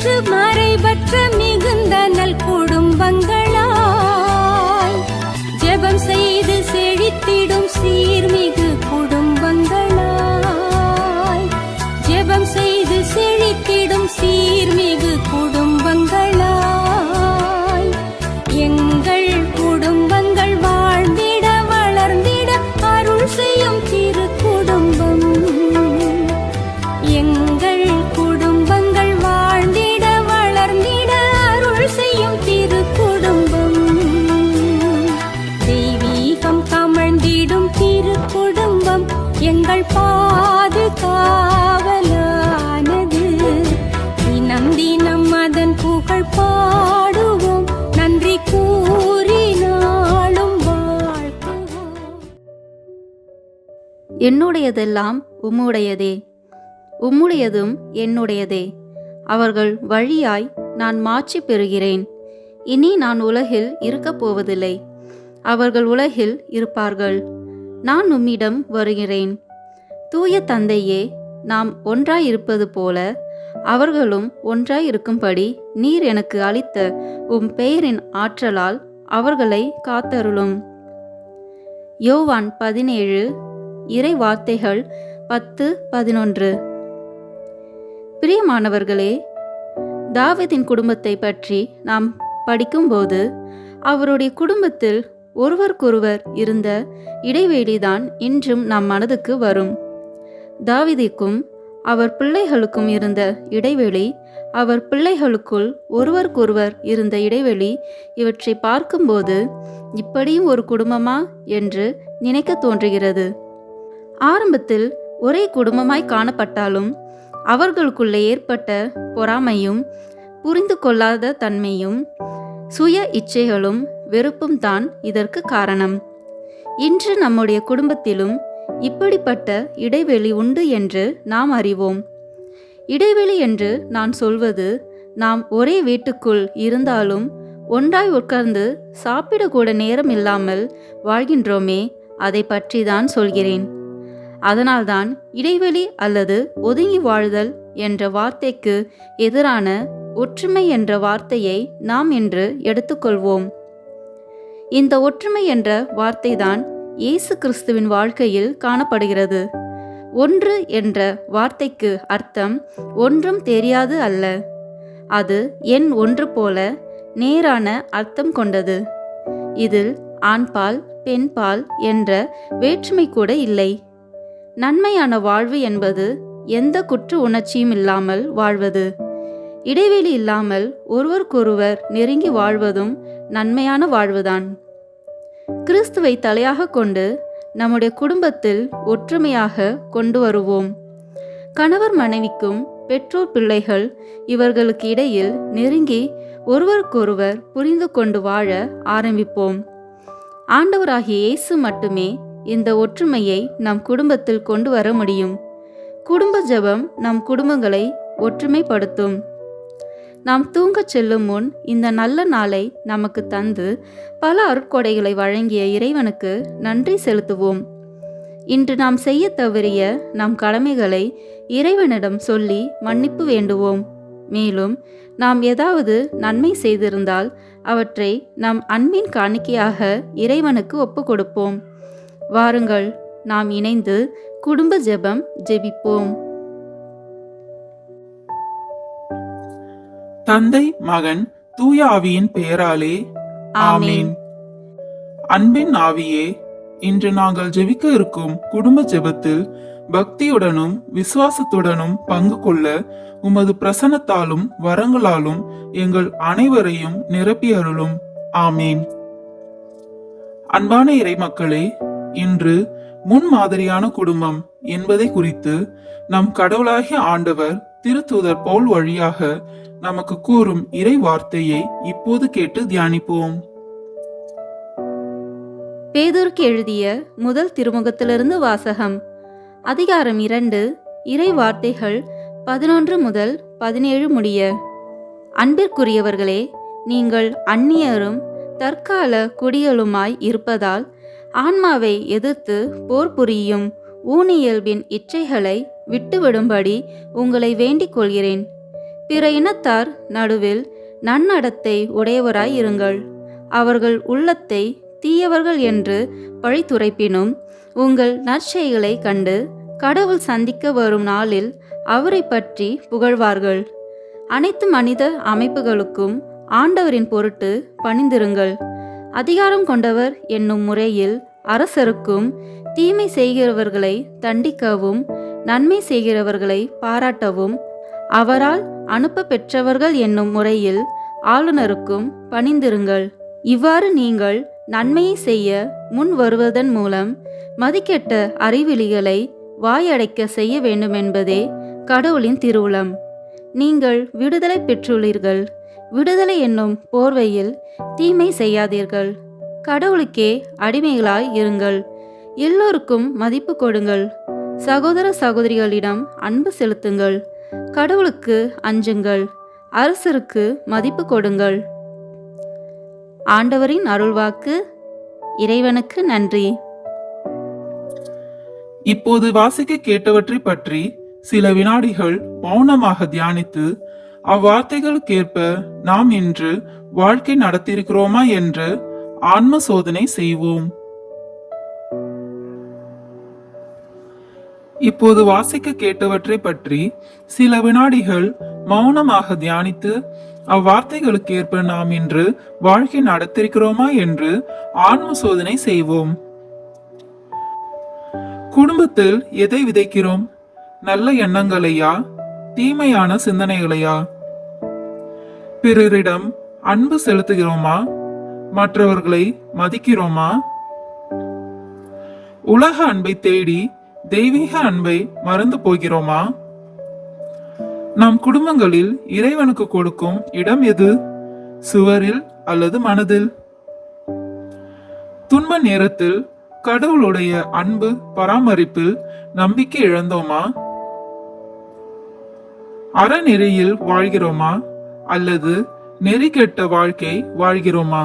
நிறைவற்று மறைவற்ற மிகுந்த நல் குடும்பங்களாய் ஜெபம் செய்து செழித்திடும் சீர்மிகு குடும்பங்களாய் ஜெபம் செய்து செழித்திடும் சீர்மிகு குடும்பங்களாய் எங்கள் குடும்பங்கள் வாழ்ந்திட வளர்ந்திட அருள் செய்யும் திரு குடும்பம். எங்கள் குடும்பங்கள் வாழ்ந்திட வளர்ந்திட அருள் செய்யும் திரு குடும்பம். தெய்வீகம் கமழ்ந்திடும் திரு குடும்பம் எங்கள் பாதுகாவலானது. தினம் தினம் அதன் புகழ் பாடுவோம், நன்றி கூறி நாளும் வாழ்த்துவோம். என்னுடையதெல்லாம் உம்முடையதே, உம்முடையதும் என்னுடையதே. அவர்கள் வழியாய் நான் மாட்சி பெறுகிறேன். இனி நான் உலகில் இருக்கப் போவதில்லை, அவர்கள் உலகில் இருப்பார்கள். நான் உம்மிடம் வருகிறேன். தூய தந்தையே, நாம் ஒன்றாயிருப்பது போல அவர்களும் ஒன்றாயிருக்கும்படி நீர் எனக்கு அளித்த உம் பெயரின் ஆற்றலால் அவர்களை காத்தருளும். யோவான் 17 இறை வார்த்தைகள் 10-11. பிரியமானவர்களே, தாவீதின் குடும்பத்தை பற்றி நாம் படிக்கும்போது அவருடைய குடும்பத்தில் ஒருவருக்கொருவர் இருந்த இடைவெளிதான் இன்றும் நம் மனதுக்கு வரும். தாவீதுக்கும் அவர் பிள்ளைகளுக்கும் இருந்த இடைவெளி, அவர் பிள்ளைகளுக்குள் ஒருவருக்கொருவர் இருந்த இடைவெளி, இவற்றை பார்க்கும்போது இப்படியும் ஒரு குடும்பமா என்று நினைக்க தோன்றுகிறது. ஆரம்பத்தில் ஒரே குடும்பமாய் காணப்பட்டாலும் அவர்களுக்குள்ளே ஏற்பட்ட பொறாமையும் புரிந்து கொள்ளாத தன்மையும் சுய இச்சைகளும் வெறுப்பும் தான் இதற்கு காரணம். இன்று நம்முடைய குடும்பத்திலும் இப்படிப்பட்ட இடைவெளி உண்டு என்று நாம் அறிவோம். இடைவெளி என்று நான் சொல்வது, நாம் ஒரே வீட்டுக்குள் இருந்தாலும் ஒன்றாய் உட்கார்ந்து சாப்பிடக்கூட நேரம் இல்லாமல் வாழ்கின்றோமே, அதை பற்றி தான் சொல்கிறேன். அதனால்தான் இடைவெளி அல்லது ஒதுங்கி வாழ்தல் என்ற வார்த்தைக்கு எதிரான ஒற்றுமை என்ற வார்த்தையை நாம் இன்று எடுத்துக்கொள்வோம். இந்த ஒற்றுமை என்ற வார்த்தைதான் இயேசு கிறிஸ்துவின் வாழ்க்கையில் காணப்படுகிறது. ஒன்று என்ற வார்த்தைக்கு அர்த்தம் ஒன்றும் தெரியாது அல்ல. அது எண் ஒன்று போல நேரான அர்த்தம் கொண்டது. இதில் ஆண்பால் பெண்பால் என்ற வேற்றுமை கூட இல்லை. நன்மையான வாழ்வு என்பது எந்த குற்ற உணர்ச்சியும் இல்லாமல் வாழ்வது. இடைவெளி இல்லாமல் ஒருவருக்கொருவர் நெருங்கி வாழ்வதும் நன்மையான வாழ்வுதான். கிறிஸ்துவை தலையாக கொண்டு நம்முடைய குடும்பத்தில் ஒற்றுமையாக கொண்டு வருவோம். கணவர் மனைவிக்கும் பெற்றோர் பிள்ளைகள் இவர்களுக்கு இடையில் நெருங்கி ஒருவருக்கொருவர் புரிந்து கொண்டு வாழ ஆரம்பிப்போம். ஆண்டவராகிய இயேசு மட்டுமே இந்த ஒற்றுமையை நம் குடும்பத்தில் கொண்டு வர முடியும். குடும்ப ஜெபம் நம் குடும்பங்களை ஒற்றுமைப்படுத்தும். நாம் தூங்கச் செல்லும் முன் இந்த நல்ல நாளை நமக்கு தந்து பல அருட்கொடைகளை வழங்கிய இறைவனுக்கு நன்றி செலுத்துவோம். இன்று நாம் செய்ய தவறிய நம் கடமைகளை இறைவனிடம் சொல்லி மன்னிப்பு வேண்டுவோம். மேலும் நாம் ஏதாவது நன்மை செய்திருந்தால் அவற்றை நம் அன்பின் காணிக்கையாக இறைவனுக்கு ஒப்பு கொடுப்போம். வாருங்கள், நாம் இணைந்து குடும்ப ஜெபம் ஜெபிப்போம். தந்தை, மகன், தூய ஆவியின் பெயராலே ஆமேன். அன்பின் ஆவியே, இன்று நாங்கள் ஜெபிக்க இருக்கும் குடும்ப ஜெபத்தில் பக்தியுடனும் விசுவாசத்துடனும் பங்கு கொள்ள உமது பிரசன்னத்தாலும் வரங்களாலும் எங்கள் அனைவரையும் நிரப்பி அருளும். ஆமேன். அன்பான இறைமக்களே, இன்று முன்மாதிரியான குடும்பம் என்பதை குறித்து நம் கடவுளாகிய ஆண்டவர் திருத்தூதர் பவுல் வழியாக நமக்கு கூறும் இறை வார்த்தையை இப்போது கேட்டு தியானிப்போம். பேதுருக்கு எழுதிய முதல் திருமுகத்திலிருந்து வாசகம். அதிகாரம் 2, இறை வார்த்தைகள் 11 முதல் 17 முடிய. அன்பிற்குரியவர்களே, நீங்கள் அந்நியரும் தற்கால குடிகளுமாய் இருப்பதால் ஆன்மாவை எதிர்த்து போர் புரியும் ஊனியல்பின் இச்சைகளை விட்டுவிடும்படி உங்களை வேண்டிக் கொள்கிறேன். பிற இனத்தார் நடுவில் நன்னடத்தை உடையவராய் இருங்கள். அவர்கள் உள்ளத்தை தீயவர்கள் என்று பழித்துரைப்பினும் உங்கள் நற்செய்களை கண்டு கடவுள் சந்திக்க வரும் நாளில் அவரை பற்றி புகழ்வார்கள். அனைத்து மனித அமைப்புகளுக்கும் ஆண்டவரின் பொருட்டு பணிந்திருங்கள். அதிகாரம் கொண்டவர் என்னும் முறையில் அரசருக்கும் தீமை செய்கிறவர்களை தண்டிக்கவும் நன்மை செய்கிறவர்களை பாராட்டவும் அவரால் அனுப்ப பெற்றவர்கள் என்னும் முறையில் ஆளுநருக்கும் பணிந்திருங்கள். இவ்வாறு நீங்கள் நன்மையை செய்ய முன் வருவதன் மூலம் மதிக்கெட்ட அறிவிலிகளை வாயடைக்க செய்ய வேண்டுமென்பதே கடவுளின் திருவுளம். நீங்கள் விடுதலை பெற்றுள்ளீர்கள். விடுதலை என்னும் போர்வையில் தீமை செய்யாதீர்கள். கடவுளுக்கே அடிமைகளாய் இருங்கள். எல்லோருக்கும் மதிப்பு கொடுங்கள். சகோதர சகோதரிகளிடம் அன்பு செலுத்துங்கள். கடவுளுக்கு அஞ்சுங்கள். அரசருக்கு மதிப்பு கொடுங்கள். ஆண்டவரின் அருள்வாக்கு. இறைவனுக்கு நன்றி. இப்போது வாசிக்க கேட்டவற்றை பற்றி சில வினாடிகள் மௌனமாக தியானித்து அவ்வார்த்தைகளுக்கேற்ப நாம் இன்று வாழ்க்கை நடத்தியிருக்கிறோமா என்று ஆன்ம சோதனை செய்வோம். இப்போது வாசிக்க கேட்டவற்றை பற்றி சில வினாடிகள் மௌனமாக தியானித்து அவ்வார்த்தைகளுக்கேற்ப நாம் இன்று வாழ்க்கை நடத்தியிருக்கிறோமா என்று ஆன்ம சோதனை செய்வோம். குடும்பத்தில் எதை விதைக்கிறோம்? நல்ல எண்ணங்களையா, தீமையான சிந்தனைகளையா? பிறரிடம் அன்பு செலுத்துகிறோமா? மற்றவர்களை மதிக்கிறோமா? உலக அன்பை தேடி தெய்வீக அன்பை மறந்து போகிறோமா? நம் குடும்பங்களில் இறைவனுக்கு கொடுக்கும் இடம் எது? சுவரில் அல்லது மனதில்? துன்ப நேரத்தில் கடவுளுடைய அன்பு பராமரிப்பில் நம்பிக்கை இழந்தோமா? அறநெறியில் வாழ்கிறோமா அல்லது நெறிகெட்ட வாழ்க்கை வாழ்கிறோமா?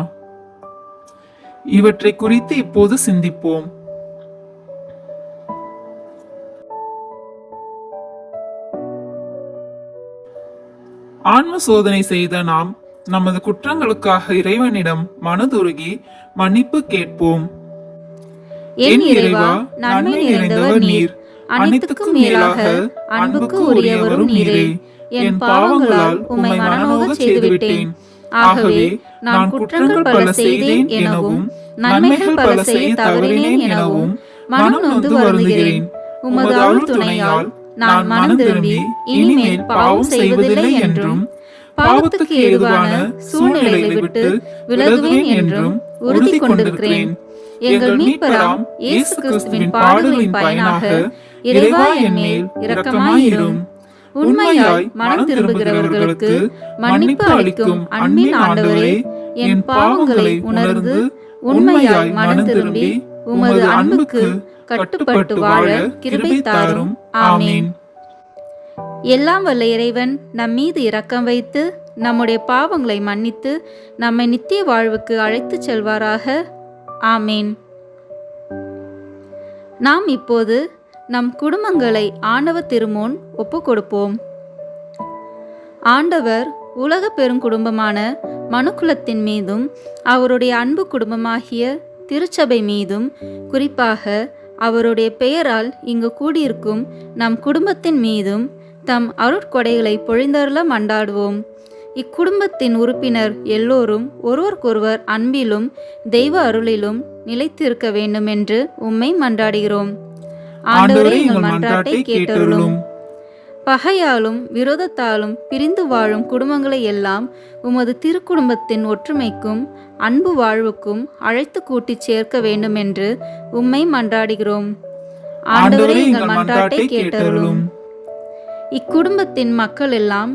இவற்றை குறித்து இப்போது சிந்திப்போம். ஆன்ம சோதனை செய்த நாம் நமது குற்றங்களுக்காக இறைவனிடம் மனதுருகி மன்னிப்பு கேட்போம். என் இறைவா, நன்மை நிறைந்தவர் நீர். அனைத்துக்கும் மேலாக அன்புக்கு உரியவரும் நீரே. என் பாவங்களால் உம்மை மனநோக செய்துவிட்டேன். ஆகவே நான் குற்றங்கள் பல செய்தேன் எனவும் நன்மைகள் பல செய்ய தவறினேன் எனவும் மனம் நொந்து வருந்துகிறேன். உமது அருள் துணையால் நான் மனம் திரும்பி இனிமேல் பாவம் செய்வதில்லை என்றும் பாவத்துக்கு ஏதுவான சூழ்நிலைகளை விட்டு விலகுவேன் என்றும் உறுதி கொண்டிருக்கிறேன். எங்கள் மீட்பராம் இயேசு கிறிஸ்துவின் பாடுகளின் பயனாக இறைவா என் மேல் இரக்கமாயிரும். உண்மையாய் மனம் திரும்புகிறவர்களுக்கு மன்னிப்பு அளிக்கும் அன்பின் ஆண்டவரே, என் பாவங்களை உணர்ந்து உண்மையாய் மனம் திரும்பி உமது அன்புக்கு கட்டுப்பட்டு வாழ கிருபை தாரும். ஆமீன். எல்லாம் வல்ல இறைவன் நம் மீது இரக்கம் வைத்து நம்முடைய பாவங்களை மன்னித்து நம்மை நித்திய வாழ்வுக்கு அழைத்துச் செல்வாராக. ஆமீன். நாம் இப்போது நம் குடும்பங்களை ஆண்டவர் திருமுன் ஒப்புக் கொடுப்போம். ஆண்டவர் உலக பெருங்குடும்பமான மனுக்குலத்தின் மீதும் அவருடைய அன்பு குடும்பமாகிய திருச்சபை மீதும் குறிப்பாக அவருடைய பெயரால் இங்கு கூடியிருக்கும் நம் குடும்பத்தின் மீதும் தம் அருட்கொடைகளை பொழிந்தருள மன்றாடுவோம். இக்குடும்பத்தின் உறுப்பினர் எல்லோரும் ஒருவருக்கொருவர் அன்பிலும் தெய்வ அருளிலும் நிலைத்திருக்க வேண்டும் என்று உம்மை மன்றாடுகிறோம். ஆண்டவரே, எங்கள் மன்றாட்டை கேட்டருளும். பகையாலும் விரோதத்தாலும் பிரிந்து வாழும் குடும்பங்களை எல்லாம் உமது திருக்குடும்பத்தின் ஒற்றுமைக்கும் அன்பு வாழ்வுக்கும் அழைத்து கூட்டிச் சேர்க்க வேண்டும் என்று உம்மை மன்றாடுகிறோம். ஆண்டவரே, எங்கள் மன்றாட்டை கேட்டருளும். இக்குடும்பத்தின் மக்கள் எல்லாம்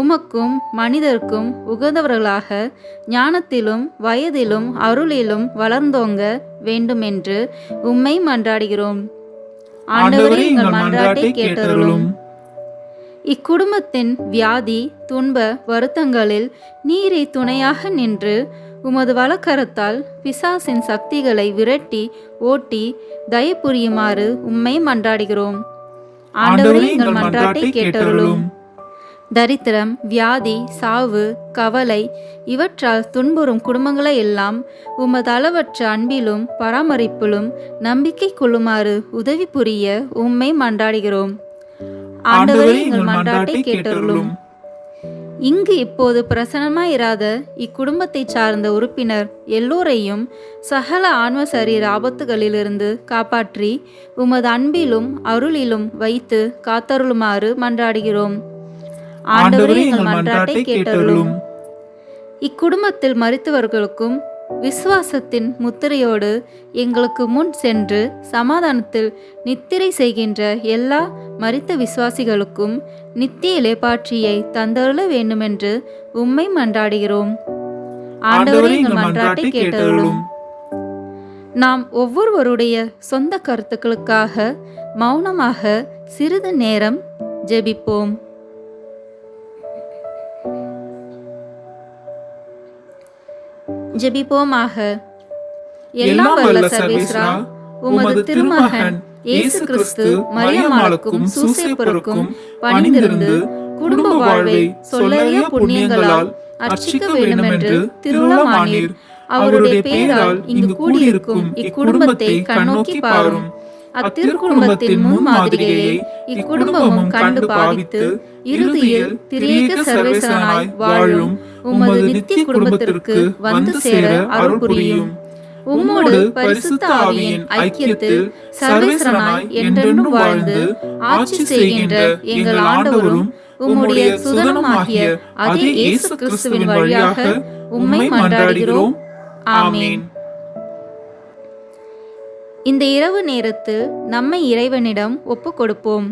உமக்கும் மனிதர்க்கும் உகந்தவர்களாக ஞானத்திலும் வயதிலும் அருளிலும் வளர்ந்தோங்க வேண்டுமென்று உம்மை மன்றாடுகிறோம். ஆண்டவரே, எங்கள் மன்றாட்டை கேட்டருளும். இக்குடும்பத்தின் வியாதி துன்ப வருத்தங்களில் நீரை துணையாக நின்று உமது வலக்கரத்தால் பிசாசின் சக்திகளை விரட்டி ஓட்டி தயை புரியுமாறு உம்மை மன்றாடுகிறோம். ஆண்டவரே, எங்கள் மன்றாட்டை கேட்டருளும். தரித்திரம், வியாதி, சாவு, கவலை இவற்றால் துன்புறும் குடும்பங்களை எல்லாம் உமது அளவற்ற அன்பிலும் பராமரிப்பிலும் நம்பிக்கை கொள்ளுமாறு உதவி புரிய உம்மை மன்றாடுகிறோம். ஆண்டவரே, எங்கள் மன்றாட்டை கேட்டருளும். இங்கு இப்போது பிரசன்னமாயிராத இக்குடும்பத்தை சார்ந்த உறுப்பினர் எல்லோரையும் சகல ஆன்ம சரீர ஆபத்துகளிலிருந்து காப்பாற்றி உமது அன்பிலும் அருளிலும் வைத்து காத்தருளுமாறு மன்றாடுகிறோம். ஆண்டவரே, எங்கள் மன்றாட்டை கேட்டருளும். இக்குடும்பத்தில் மரித்தவர்களுக்கும் விசுவாசத்தின் முத்திரையோடு எங்களுக்கு முன் சென்று சமாதானத்தில் நித்திரை செய்கின்ற எல்லா மரித்த விசுவாசிகளுக்கும் நித்திய இளைப்பாற்றியை தந்தருள வேண்டுமென்று உம்மை மன்றாடுகிறோம். ஆண்டவரே, எங்கள் மன்றாட்டை கேட்டருளும். நாம் ஒவ்வொருவருடைய சொந்த கருத்துக்களுக்காக மௌனமாக சிறிது நேரம் ஜெபிப்போம். ஜெபிப்போமாக. எல்லாம் வல்ல சர்வேஸ்வரா, உமது திருமகன் இயேசு கிறிஸ்து மரியம்மாளுக்கும் சூசேப்பருக்கும் பணிந்திருந்து குடும்ப வாழ்வை சொல்லறிய புண்ணியங்களால் அர்ச்சிக்க வேண்டுமென்று திருவுளமானீர். அவருடைய பெயரால் இங்கு கூடியிருக்கும் இக்குடும்பத்தை கண்ணோக்கி பாரும். அத்திருக்குடும்பத்தின் முன்மாதிரியை இக்குடும்பமும் கண்டு பாவித்து இறுதியில் திரியேக சர்வேசனாய் வாழும் உமது நித்திய குடும்பத்திற்கு வந்து சேர அருள் புரியும். உம்மோடு பரிசுத்த ஆவியின் ஐக்கியத்தில் சர்வேசனாய் என்றென்றும் வாழ்ந்து ஆட்சி செய்கின்ற எங்கள் ஆண்டவரும் உம்முடைய சுதனமாகிய அதே இயேசு கிறிஸ்துவின் வழியாக உம்மை மன்றாடுகிறோம். ஆமேன். இந்த இரவு நேரத்தில் நம்மை இறைவனிடம் ஒப்புக் கொடுப்போம்.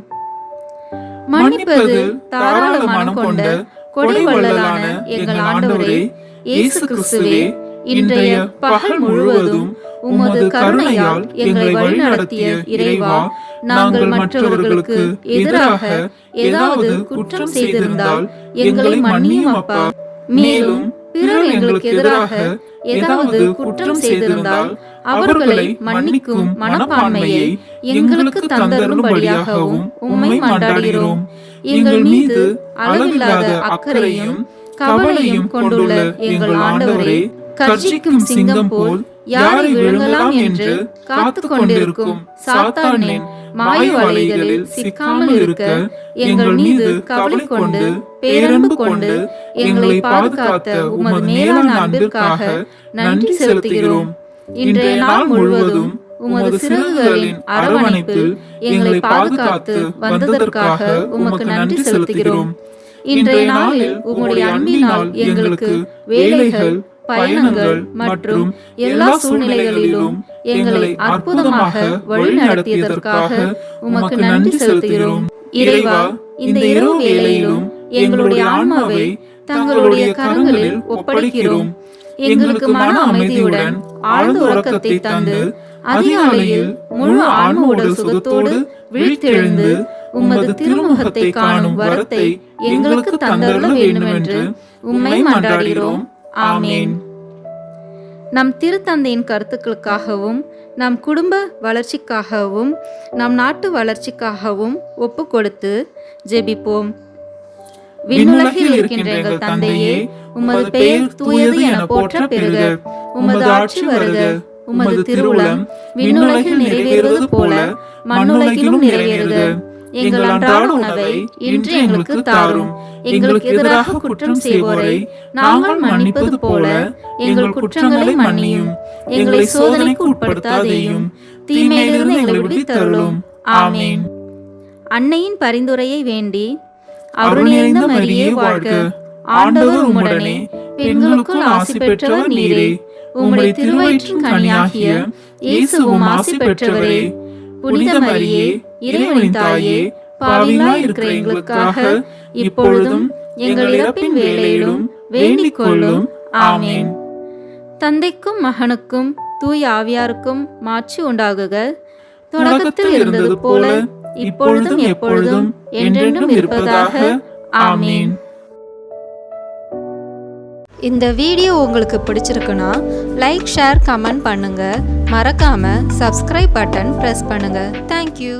மன்னிப்பது தாராள மனம் கொண்ட கொடை வள்ளலான எங்கள் ஆண்டவரே இயேசு கிறிஸ்துவே, இன்றைய பகல் முழுவதும் உமது கருணையால் எங்களை வழிநடத்திய இறைவா, நாங்கள் மற்றவர்களுக்கு எதிராக ஏதாவது குற்றம் செய்திருந்தால் எங்களை மன்னியும் அப்பா. மேலும் பிறர் எங்களுக்கு எதிராக ஏதாவது குற்றம் செய்திருந்தால் அவர்களை மன்னிக்கும் மனப்பான்மையை எங்களுக்கு தந்தருளும்படியாகவும் உம்மை மன்றாடுகிறோம். எங்கள் மீது அளவில்லாத அக்கறையும் கவலையும் கொண்டுள்ள எங்கள் ஆண்டவரே, கர்ஜிக்கும் சிங்கம் போல் யாரை விழுங்கலாம் என்று காத்து கொண்டிருக்கும் சாத்தானின் மாய வலைகளில் சிக்காமல் இருக்க எங்கள் மீது கவலை கொண்டு பேரன்பு கொண்டு எங்களை பாதுகாத்த உமது மேலான அன்பிற்காக நன்றி செலுத்துகிறோம். இன்றைய நாள் முழுவதும் உமது சிறகுகளின் அரவணைப்பில் எங்களை பாதுகாத்து வந்ததற்காக உமக்கு நன்றி செலுத்துகிறோம். இன்றைய நாளில் உம்முடைய அன்பினால் எங்களுக்கு வேலைகள், பயணங்கள் மற்றும் எல்லா சூழ்நிலைகளிலும் எங்களை அற்புதமாக வழிநடத்தியதற்காக உமக்கு நன்றி செலுத்துகிறோம். இறைவா, இந்த இரவு வேளையிலும் எங்களுடைய ஆன்மாவை தங்களுடைய கரங்களில் ஒப்படைக்கிறோம். எங்களுக்கு மன அமைதியுடன் ஆழ்ந்த உறக்கத்தை தந்து அதிகாலையில் முழு ஆன்ம உடல் சுகத்தோடு விழித்தெழுந்து உமது திருமுகத்தை காணும் வரத்தை எங்களுக்கு தந்தருள வேண்டுமென்று உம்மை மன்றாடுகிறோம். ஆமேன். நம் திருத்தந்தையின் கருத்துக்களுக்காகவும் நம் குடும்ப வளர்ச்சிக்காகவும் நம் நாட்டு வளர்ச்சிக்காகவும் ஒப்பு கொடுத்து ஜெபிப்போம். விண்ணுலகில் இருக்கின்ற எங்கள் தந்தையே, உமது பெயர் தூயது என போற்ற பெறுக. உமது ஆட்சி வருக. உமது திருவுளம் விண்ணுலகில் நிறைவேறுவது போல மண்ணுலகிலும் நிறைவேறுக. எங்கள் அன்றாட உணவை இன்று எங்களுக்கு தாரும். எங்களுக்கு எதிராக குற்றம் செய்வோரை நாங்கள் மன்னிப்பது போல எங்கள் குற்றங்களை மன்னியும். எங்களை சோதனைக்கு உட்படுத்தாதேயும், தீமையிலிருந்து எங்களை விடுவித்தருளும். ஆமேன். அன்னையின் பரிந்துரையை வேண்டி, அருள் நிறைந்த மரியே வாழ்க, ஆண்டவர் உம்முடனே, பெண்களுக்குள் ஆசி பெற்றவர் நீரே. உம்முடைய திருவயிற்றின் கனியாகிய இயேசுவும் ஆசி பெற்றவரே. புனித மரியே, இறைவனின் தாயே, பாவிகளாய் இருக்கிற எங்களுக்காக இப்பொழுதும் எங்கள் இறப்பின் வேளையிலும் வேண்டிக் கொள்ளும். ஆமேன். தந்தைக்கும் மகனுக்கும் தூய ஆவியாருக்கும் மாட்சி உண்டாகுக. தொடக்கத்தில் இருந்தது போல இப்பொழுதும் எப்பொழுதும் என்றென்றும் இருப்பதாக. ஆமேன். இந்த வீடியோ உங்களுக்கு பிடிச்சிருக்குன்னா லைக், ஷேர், கமெண்ட் பண்ணுங்க. மறக்காம சப்ஸ்கிரைப் பட்டன் பிரஸ் பண்ணுங்க. தேங்க்யூ.